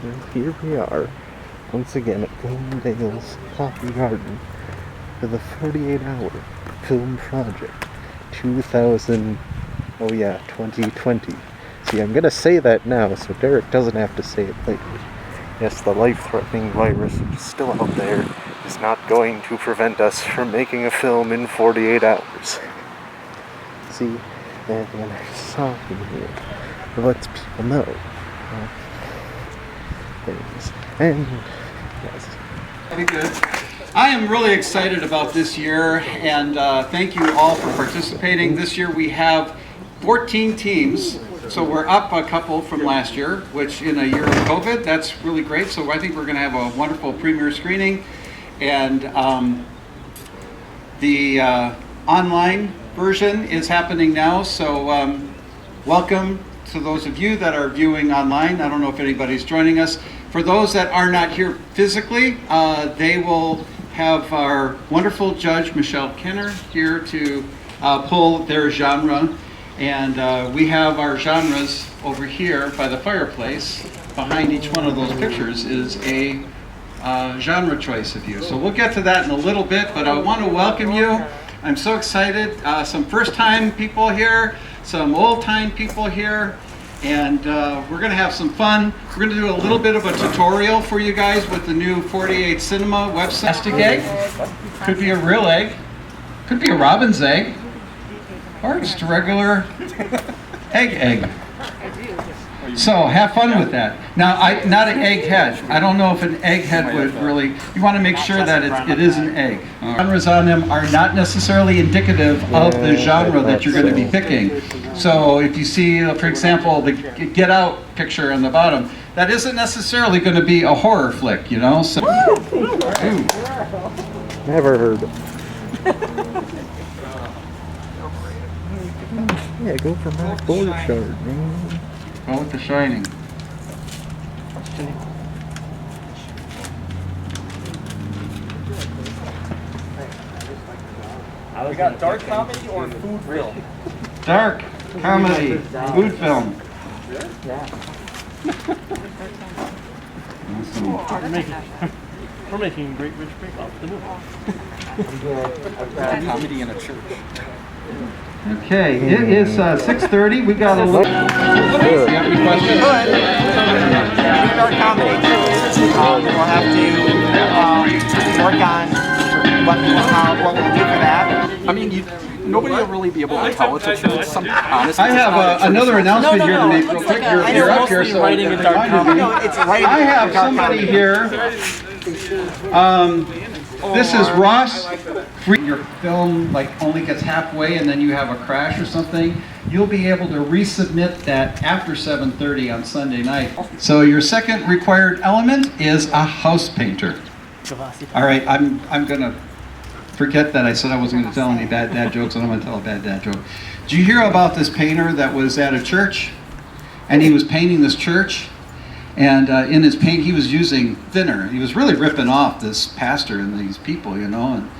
And here we are, once again at Glendale's Coffee Garden for the 48-hour film project 2020. See, I'm gonna say that now so Derek doesn't have to say it later. Yes, the life-threatening virus which is still out there is not going to prevent us from making a film in 48 hours. See, and the next song here lets people know things. And yes. Very good. I am really excited about this year, and thank you all for participating. This year we have 14 teams, so we're up a couple from last year, which in a year of COVID, that's really great. So I think we're going to have a wonderful premiere screening, and the online version is happening now, so welcome to those of you that are viewing online. I don't know if anybody's joining us. For those that are not here physically, they will have our wonderful judge, Michelle Kenner, here to pull their genre. And we have our genres over here by the fireplace. Behind each one of those pictures is a genre choice of you. So we'll get to that in a little bit, but I want to welcome you. I'm so excited. Some first-time people here, some old-time people here, and we're going to have some fun. We're going to do a little bit of a tutorial for you guys with the new 48 Cinema website. Plastic egg, could be a real egg, could be a robin's egg, or just a regular egg. So have fun with that. Now, not an egg head. I don't know if an egg head would really, you want to make sure that it is an egg. Genres on them are not necessarily indicative of the genre that you're going to be picking. So if you see, for example, the Get Out picture on the bottom, that isn't necessarily going to be a horror flick, you know? So, Never heard of Yeah, go for my Birch, man. Go with The Shining. We got dark comedy or food film? Dark comedy, food film. We're making Great Rich Break off the movie. Comedy in a church. Okay, it is 6:30. We got a little. Do you have any questions? Dark comedy. We'll have to work on what we'll do for that. I mean, nobody will really be able to tell it's a truth. Honestly, I have another announcement here to make real quick. You're up here, so writing in dark comedy. I have somebody here. This is Ross. Your film only gets halfway and then you have a crash or something. You'll be able to resubmit that after 7:30 on Sunday night. So your second required element is a house painter. All right, I'm gonna forget that I said I wasn't gonna tell any bad dad jokes, and I'm gonna tell a bad dad joke. Did you hear about this painter that was at a church, and he was painting this church? And in his paint, he was using thinner. He was really ripping off this pastor and these people, you know, and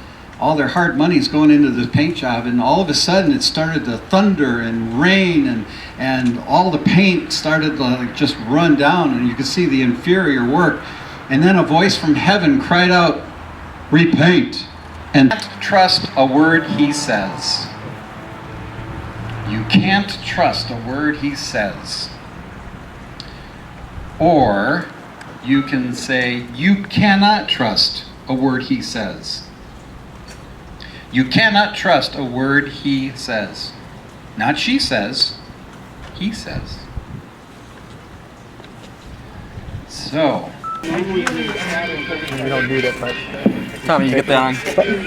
all their hard money's going into the paint job. And all of a sudden, it started to thunder and rain, and all the paint started to just run down, and you could see the inferior work. And then a voice from heaven cried out, "Repaint!" And trust a word he says. You can't trust a word he says. Or you can say, you cannot trust a word he says. You cannot trust a word he says. Not she says, he says. So. We don't need it, but Tommy, you get that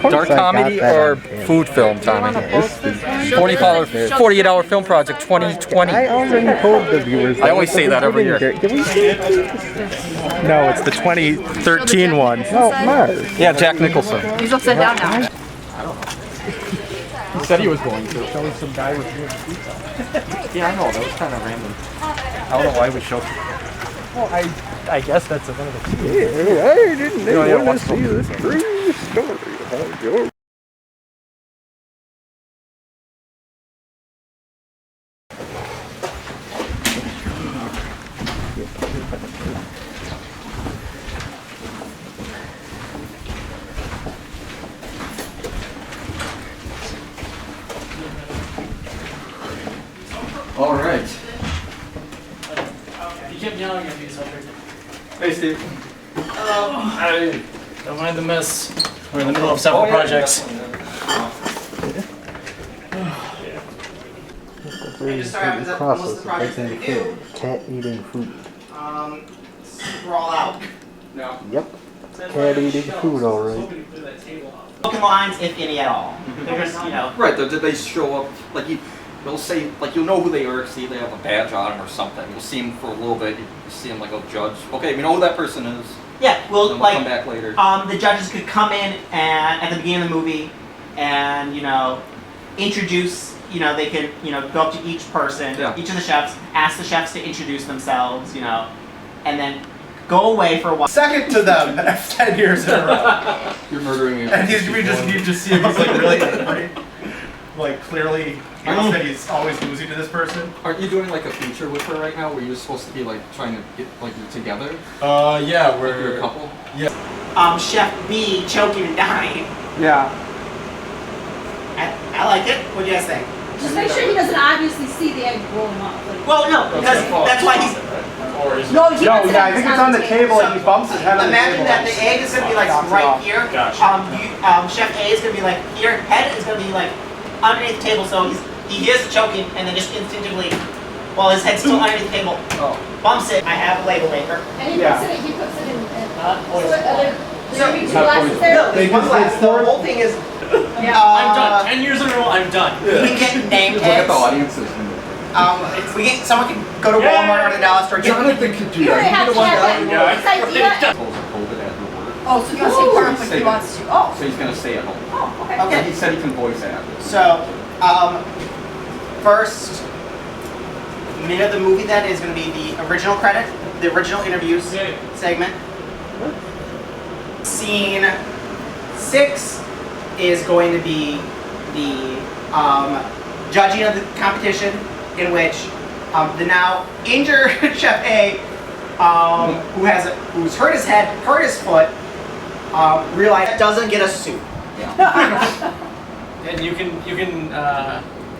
on dark comedy or food film, Tommy? 48-hour film project 2020. I already told the viewers. I always say that every year. No, it's the 2013 one. No, Mars. Yeah, Jack Nicholson. He's upside down now. He said he was going to. Showing some guy with Yeah, I know. That was kind of random. I don't know why we showed. Well, I guess that's one of the key. Yeah, I didn't want to see this true story about your. All right. You kept yelling at me, so I figured. Hey, Steve. Hey, don't mind the mess. We're in the middle of several projects. Just started the process of making food. Cat eating food. Scroll out. No. Yep. Cat eating food, alright. Broken lines, if any at all. They're just, Right, they show up, like they'll say, like you'll know who they are, see they have a badge on them or something. You'll see them for a little bit, you see them like a judge. Okay, we know who that person is. yeah, well, Then we'll like, come back later. the judges could come in and at the beginning of the movie and, introduce, they could, go up to each person, Yeah. each of the chefs, ask the chefs to introduce themselves, and then go away for a while. Second to them 10 years in a row. You're murdering me. And you just see him, he's like really angry. Like clearly, thinks that he's always losing to this person. Aren't you doing like a feature with her right now where you're supposed to be like trying to get like you together? Yeah, Like you're a couple? Chef B choking and dying. Yeah. I like it. What do you guys think? Just make sure he doesn't obviously see the egg rolling off. Like, Well, no, because that's why he's. no, he No, puts yeah, I it think it's on the table and he bumps his head on the table. Imagine that the egg is gonna be like Knocks it right off. here. Gotcha. Chef A is gonna be like here. Head is gonna be like underneath the table, so he hears the choking and then just instinctively, while his head's still underneath the table, bumps it. I have a label maker. and he Yeah. puts it in. poison. There be two glasses there. No, there's one glass. The whole thing is. Yeah. I'm done. 10 years in a row, I'm done. We can get name Look at tags. the audiences. Someone can go to Walmart or the Dollar Store. Get Jonathan could do You already that. have He's the one Chad guy. his idea. COVID at the work. Oh, so you want to say perfect? Say He wants to. Oh. So he's gonna stay at home. Oh, okay. Okay. He said he can voice act. So, first minute of the movie then is going to be the original credit, the original interviews segment. Scene 6 is going to be the judging of the competition, in which the now injured Chef A, who's hurt his head, hurt his foot, realized doesn't get a suit. And you can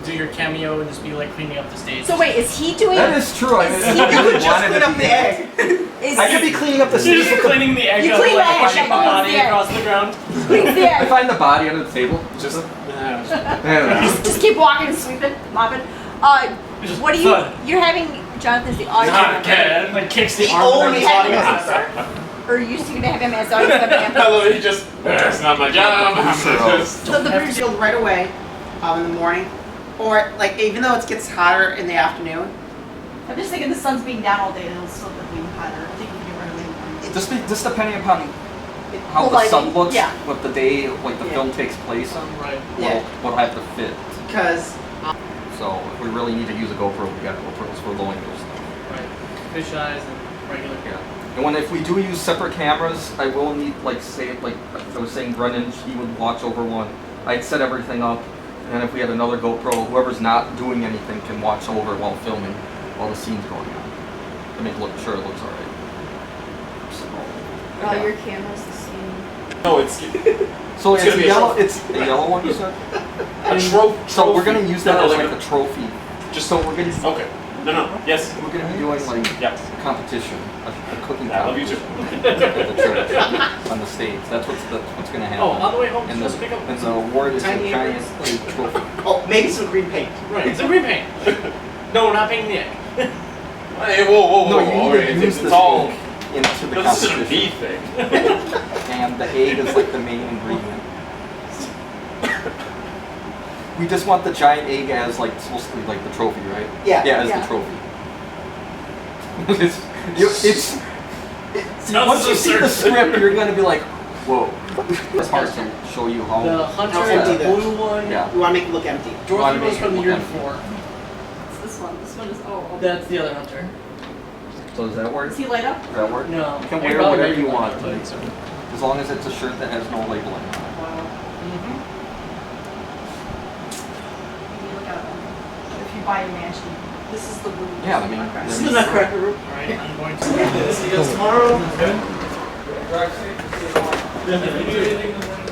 do your cameo and just be like cleaning up the stage. So wait, is he doing? That is true. I mean, Is I he really You could just wanted clean to up be the there. egg. Is I could be cleaning up the You're stage. just cleaning the egg You up, clean like the egg, pushing the yeah, body yeah. across the ground. He's I there. find the body under the table. Just Just keep walking and sweeping, mopping. Just What do you? thud. You're having Jonathan's the audience not member, again. Like kicks the The arm only around his audience body. or you used to have him as audience member. I love it. He just. That's not my job. So the bridge field right away in the morning, or like even though it gets hotter in the afternoon. I'm just thinking the sun's being down all day and it'll still be hotter. I think we can run away. Just depending upon how The the lighting, sun looks, yeah. what the day, like the Yeah. film takes place on, Right. Yeah. what'll have to fit. Because So if we really need to use a GoPro, we got GoPros for low angle stuff. Right. Fish eyes and regular. Yeah. And if we do use separate cameras, I will need like I was saying, Brennan, he would watch over one. I'd set everything up, and if we had another GoPro, whoever's not doing anything can watch over while filming, while the scene's going on. I mean, sure it looks alright. So, Your camera's the same. No, it's. so It's it's gonna a be a yellow. trophy. It's a yellow one, you said. A trophy. So we're gonna use that No, as like like a trophy. Just So we're gonna Okay. No. Yes. we're gonna be doing like Yeah. competition, a cooking I love you too. competition at the church on the stage. That's what's gonna happen. Oh, on the way home, And just pick up. the award is a Tiny giant aprons. trophy. maybe some green paint. Right. It's a repaint. No, we're not painting the egg. Hey, whoa. No, you need to use it's this all. egg into the This is a competition. me thing. And the egg is like the main ingredient. We just want the giant egg as like supposed to be like the trophy, right? Yeah. Yeah, as Yeah. the trophy. it's Sounds once so you see the certain. script, you're gonna be like, whoa. It's hard to show you how. The hunter How's and empty the there? blue one. Yeah. We want to make it look empty. Dorothy Wanna was make from it the look year empty. before. It's this one. This one is oh. That's the other hunter. So does that work? Is he light up? Does that work? No. You can I wear probably whatever make you one, want, I think so. as long as it's a shirt that has no labeling on it. Mm-hmm. You look out. If you buy a mansion, this is the room. Yeah, I mean, Okay. This is the Nutcracker room. Alright, I'm going to see you guys tomorrow. Good. If you do anything in the morning,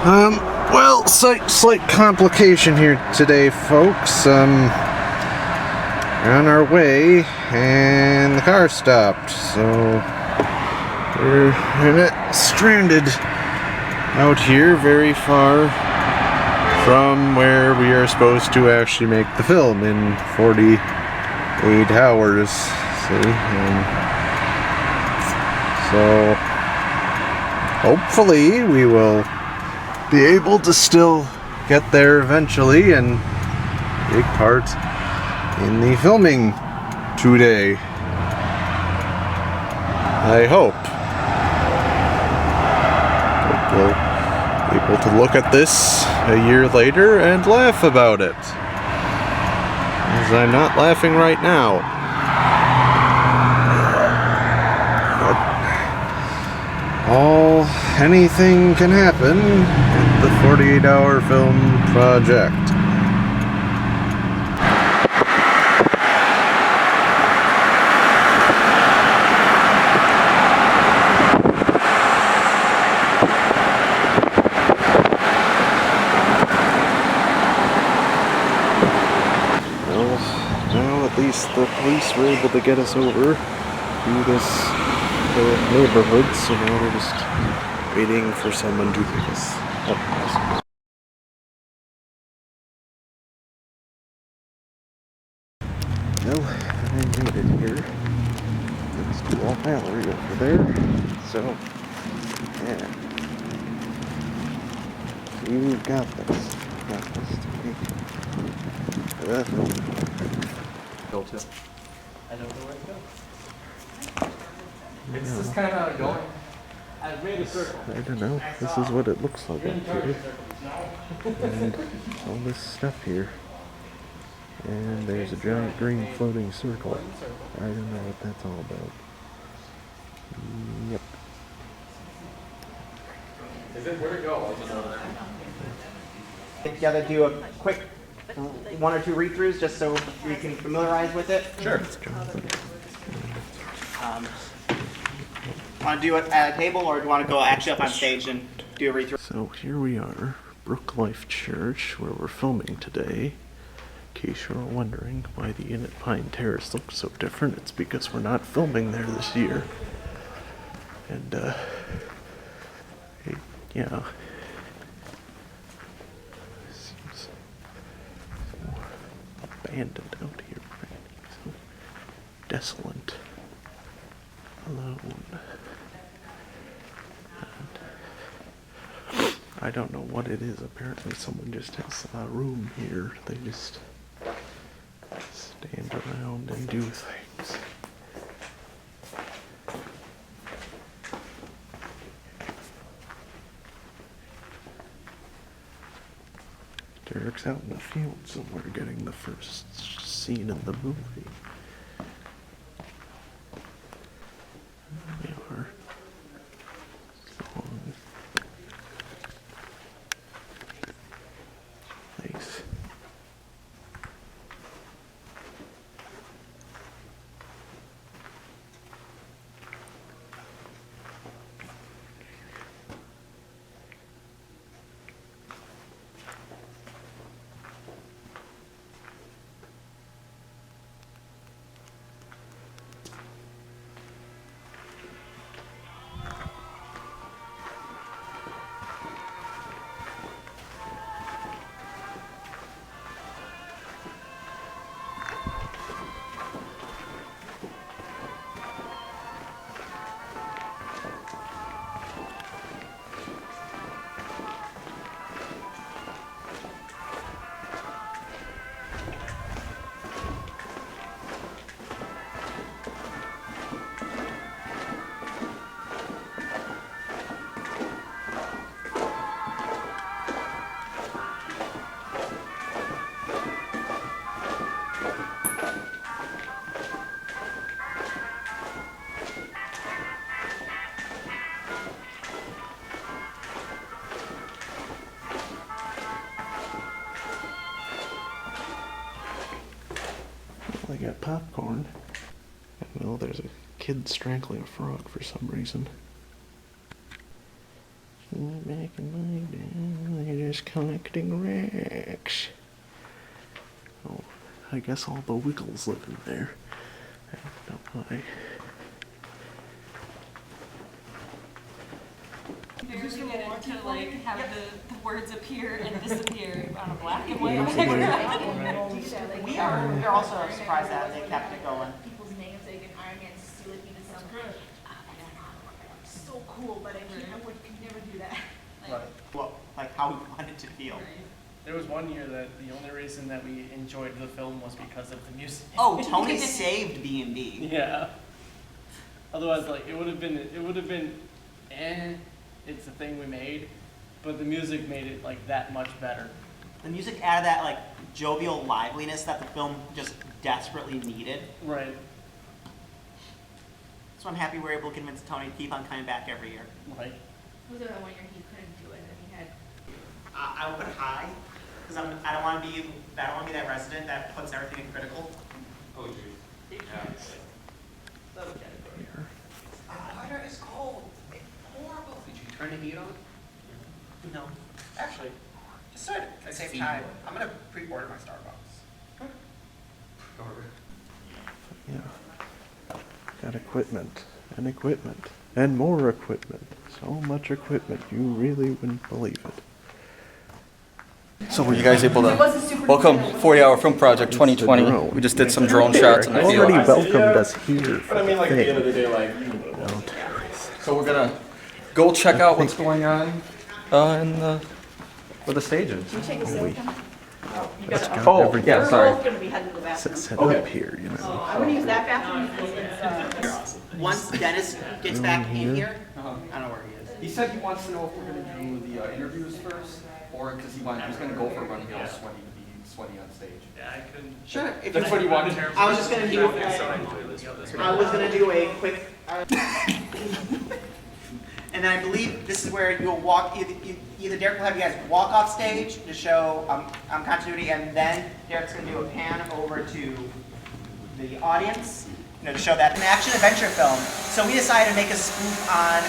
Well, slight complication here today, folks. We're on our way, and the car stopped, so we're stranded out here, very far from where we are supposed to actually make the film in 48 hours. See, so hopefully we will be able to still get there eventually and take part in the filming today. I hope. We'll be able to look at this a year later and laugh about it. As I'm not laughing right now. Anything can happen at the 48-hour film project. Well, now at least the police were able to get us over to this neighborhood, so now we're just waiting for someone to pick us up. Well, I made it here. Next to Wall Gallery over there. So, yeah. You got this. Got this to me. Go to. I don't know where to go. It's just kind of going. I've made a circle. I don't know. This is what it looks like You're in up charge here. of circles now. And all this stuff here. And there's a giant green floating circle. I don't know what that's all about. Yep. Is it where to go? I'll just over there. Together, do a quick one or two read-throughs just so you can familiarize with it. Sure. Want to do it at a table, or do you want to go actually up on stage and do a read-through? So here we are, Brooklife Church, where we're filming today. In case you're wondering why the inn at Pine Terrace looks so different, it's because we're not filming there this year. And, yeah. Seems so abandoned out here, right? So desolate. Alone. I don't know what it is. Apparently someone just has a room here. They just stand around and do things. Derek's out in the field somewhere getting the first scene in the movie. There we are. Song. Nice. They got popcorn. Well, there's a kid strangling a frog for some reason. Making my day. They're just collecting racks. Oh, I guess all the Wiggles live in there. I don't know why. Barely get it to like have the words appear and disappear on a black and white background. We're also surprised that they kept it going. People's names, like an Iron Man suit, even some. So cool, but I could never do that. Well, like how we want it to feel. There was one year that the only reason that we enjoyed the film was because of the music. Oh, Tony saved B&B. Yeah. Otherwise, like it would have been, it's the thing we made, but the music made it like that much better. The music added that like jovial liveliness that the film just desperately needed. Right. So I'm happy we're able to convince Tony to keep on coming back every year. Right. Was there that one year he couldn't do it and he had? I will put high because I don't want to be that resident that puts everything in critical. Oh, geez. Water is cold. It's horrible. Did you turn the heat on? No. Actually, just so I save time, I'm going to pre-order my Starbucks. Yeah. Got equipment, and equipment, and more equipment. So much equipment, you really wouldn't believe it. So were you guys able to welcome 40-hour film project 2020? We just did some drone shots in the Already field. welcomed us here. But I mean, like, at the end of the day, like, So we're gonna go check out what's going on where the stage is. Take a sip. That's got Oh, everything yeah, sorry. We're going to be heading to the bathroom. set up here, you know. I'm going to use that bathroom because it's, Once Dennis gets back in here, I don't know where he is. He said he wants to know if we're gonna do the interviews first, or because he's gonna go for a run. He was sweaty to be sweaty on stage. Yeah, I couldn't. Sure. If That's what he wanted. I was just going to do. I was going to do a quick. And I believe this is where you'll walk. Either Derek will have you guys walk off stage to show continuity, and then Derek's going to do a pan over to the audience, to show that an action adventure film. So we decided to make a spoof on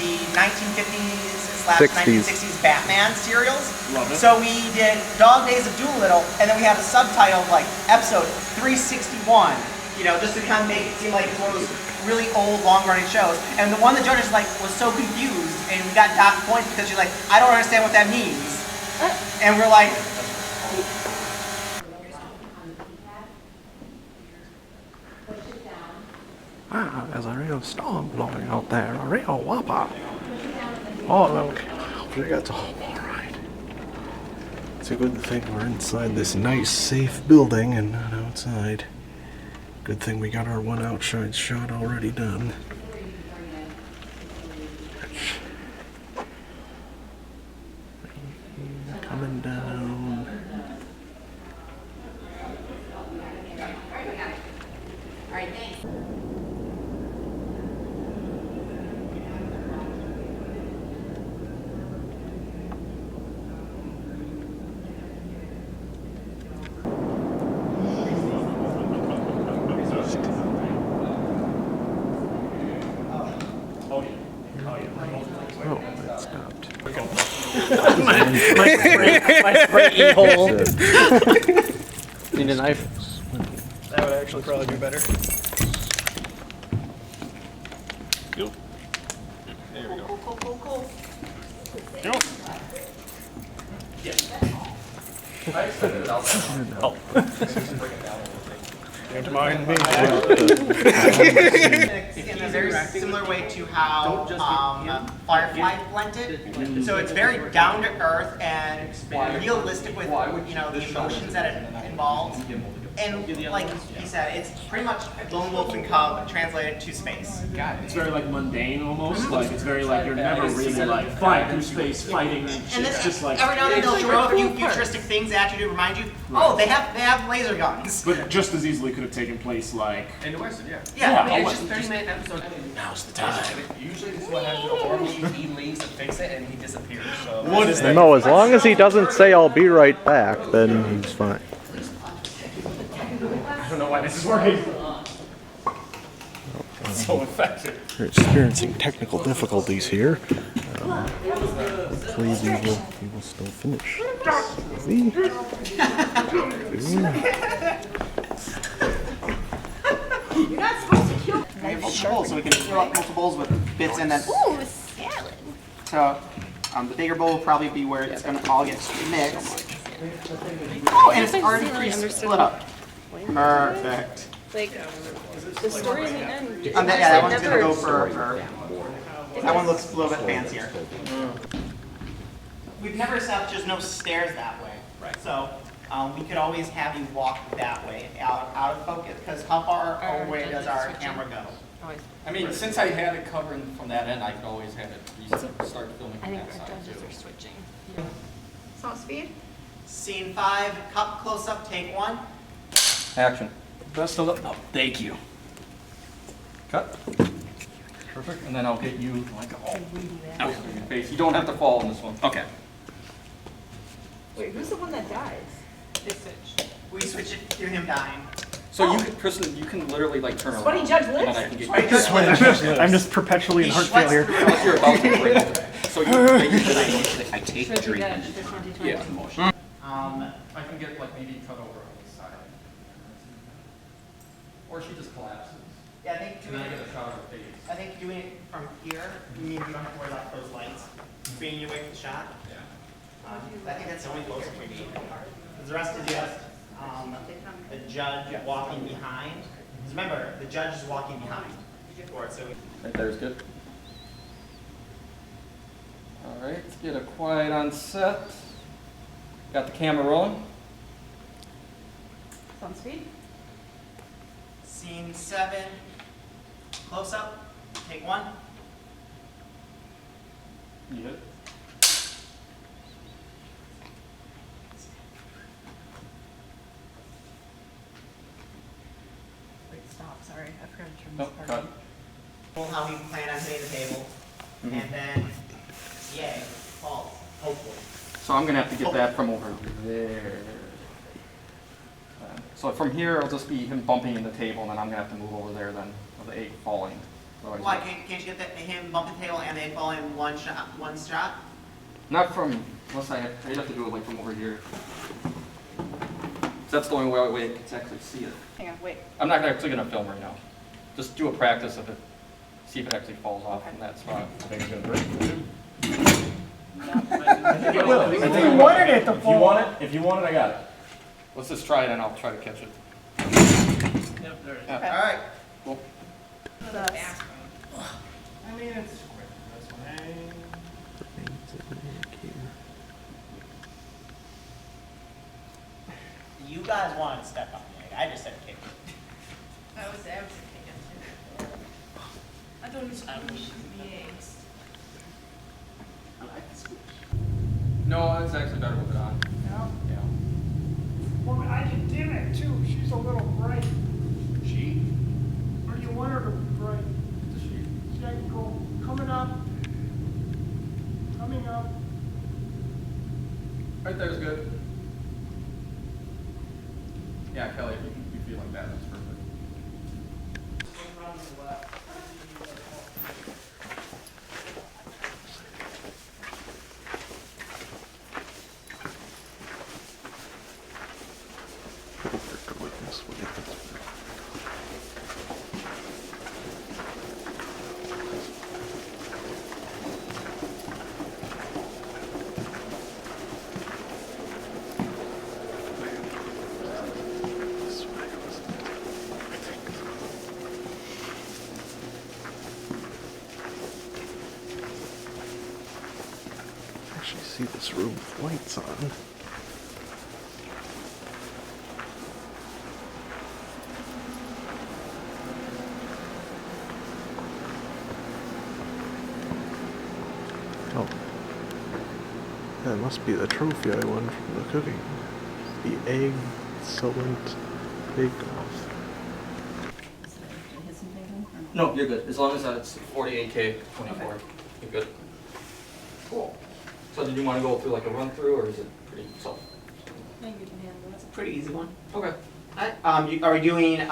the 1950s/1960s Batman serials. Love it. So we did Dog Days of Doolittle, and then we had a subtitle like episode 361. Just to kind of make it seem like it's one of those really old, long-running shows. And the one that joined us was so confused, and we got docked points because she's like, I don't understand what that means. And we're like, Ah, there's a real storm blowing out there, a real whopper. Oh, look, that's all right. It's a good thing we're inside this nice, safe building and not outside. Good thing we got our one outside shot already done. Coming down. Alright, thanks. Oh, that stopped. My spray e-hole. Need a knife? That would actually probably be better. Can't mind me. in a very similar way to how Firefly blended it. So it's very down to earth and realistic with the emotions that it involves. And like he said, it's pretty much Lone Wolf and Cub translated to space. It's very like mundane almost. Like it's very like you're never really like flying through space fighting. And then It's just like every now and then they'll throw a few futuristic things at you to remind you, oh, they have laser guns. but just as easily could have taken place like In the Western, yeah. Yeah. It's just 30-minute episode. now's the time. Usually this is what happens in a horror movie. He leaves to fix it and he disappears. So What is that? No, as long as he doesn't say I'll be right back, then he's fine. I don't know why this is working. It's so effective. We're experiencing technical difficulties here. Hopefully we will still finish. See? You're not supposed to kill. We have multiple bowls, so we can fill up multiple bowls with bits and then. Ooh, salad. So the bigger bowl will probably be where it's gonna all get mixed. Oh, and it's already pre-split up. Perfect. Like, the story in the end. Yeah, that one's gonna go for. That one looks a little bit fancier. We've never established there's no stairs that way. Right. So we could always have you walk that way, out of focus, because how far away does our camera go? I mean, since I had it covering from that end, I could always have it start filming from that side too. switching. Salt speed. Scene 5, cut close up, take 1. Action. Best of luck. Oh, thank you. Cut. Perfect. And then I'll get you like out in your face. You don't have to fall on this one. Okay. Wait, who's the one that dies? We switch it to him dying. So you can, Kristen, you can literally like turn around. Sweaty Judge And then lives? I can get you. I'm just perpetually in He heart sweats failure. through Unless you're about to break it. So you I take Should be treatment. good, the 2020. Yeah. Um, I can get like maybe cut over on the side. Or she just collapses. yeah, I think And doing then I it, get a shot of her face. I think doing it from here, you mean you don't have to worry about those lights bringing you away from the shot. Yeah. I think that's the only close we need. The rest is just the judge walking behind. 'Cause remember, the judge is walking behind. So Right there's good. All right, let's get a quiet on set. Got the camera rolling. Sound speed? scene 7, close up, take 1. You hit it. Wait, stop, sorry, I forgot to turn Nope, this cut. part on. How we plan on hitting the table, Mhm. and then, yay, falls, hopefully. So I'm gonna have to get that from over there. So from here, it'll just be him bumping in the table, and then I'm gonna have to move over there then, with the egg falling. Otherwise- Why, can't you get him bumping the table and then fall in one shot? Not from, unless I'd have to do it like from over here. That's the only way I can actually see it. Hang on, wait. I'm not actually gonna film right now. Just do a practice of it, see if it actually falls off from that spot. I think it's gonna break. I think it will. I think it will. If you want it, I got it. Let's just try it and I'll try to catch it. Yep, there it is. Yeah. All right. Cool. I mean, it's quick. That's fine. You guys wanted to step up, I just said kick. I was thinking of it. I don't use eggs. No, it's actually better with it on. Yeah. Yeah. Well, I can dim it too. She's a little bright. She? Or do you want her to be bright? See, I can go coming up. Right there's good. Yeah, Kelly, if you feel like that, that's perfect. Actually see this room with lights on. Oh. That must be the trophy I won from the cooking. The excellent bake-off. No, you're good. As long as it's 48K 24, you're good. Cool. So did you want to go through like a run through, or is it pretty self? That's a pretty easy one. Okay. Are we doing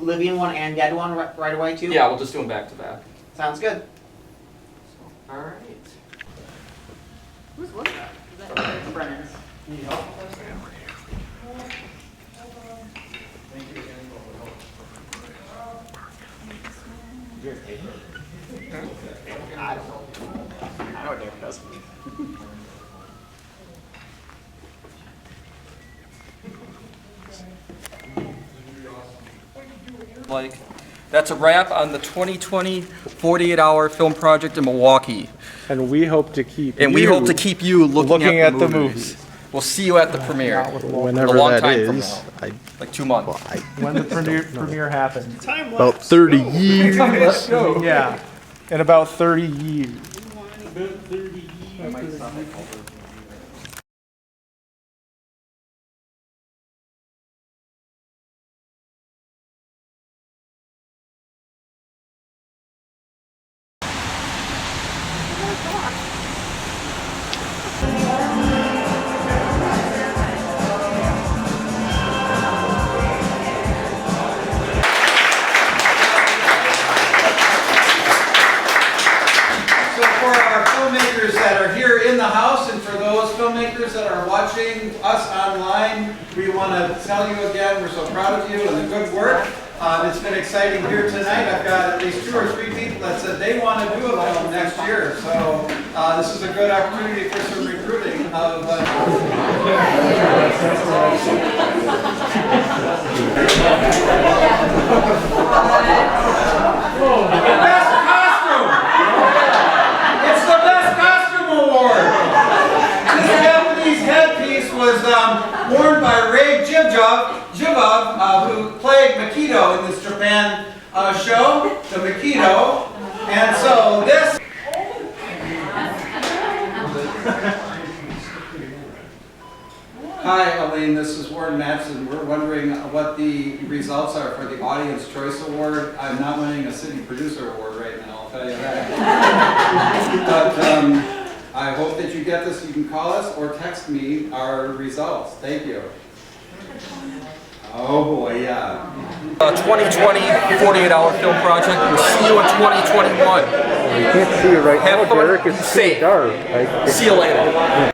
living one and dead one right away too? Yeah, we'll just do them back to back. Sounds good. All right. Who's was that? That's Brennan's. Need help? I don't know. I know what Derek does. Like, that's a wrap on the 2020 48-hour film project in Milwaukee. And we hope to keep And we hope to keep you looking at the movies. movies. We'll see you at the premiere. Whenever a long that time from is. now. Like 2 months. When the premiere happens. About 30 years. Let's go. Yeah, in about 30 years. So for our filmmakers that are here in the house and for those filmmakers that are watching us online, we want to tell you again, we're so proud of you and the good work. It's been exciting here tonight. I've got at least 2 or 3 people that said they want to do a film next year. So this is a good opportunity for some recruiting of Best costume! It's the Best Costume Award! This Japanese headpiece was worn by Ray Jivov, who played Mikito in this Japan show, the Mikito. And so this... Hi, Elaine, this is Warren Madsen. We're wondering what the results are for the Audience Choice Award. I'm not winning a City Producer Award right now, I'll tell you that. But I hope that you get this. You can call us or text me our results. Thank you. Oh boy, yeah. 2020 48-hour film project. We'll see you in 2021. You can't see it right Have now, fun. Derek. It's Safe. too dark. See you later.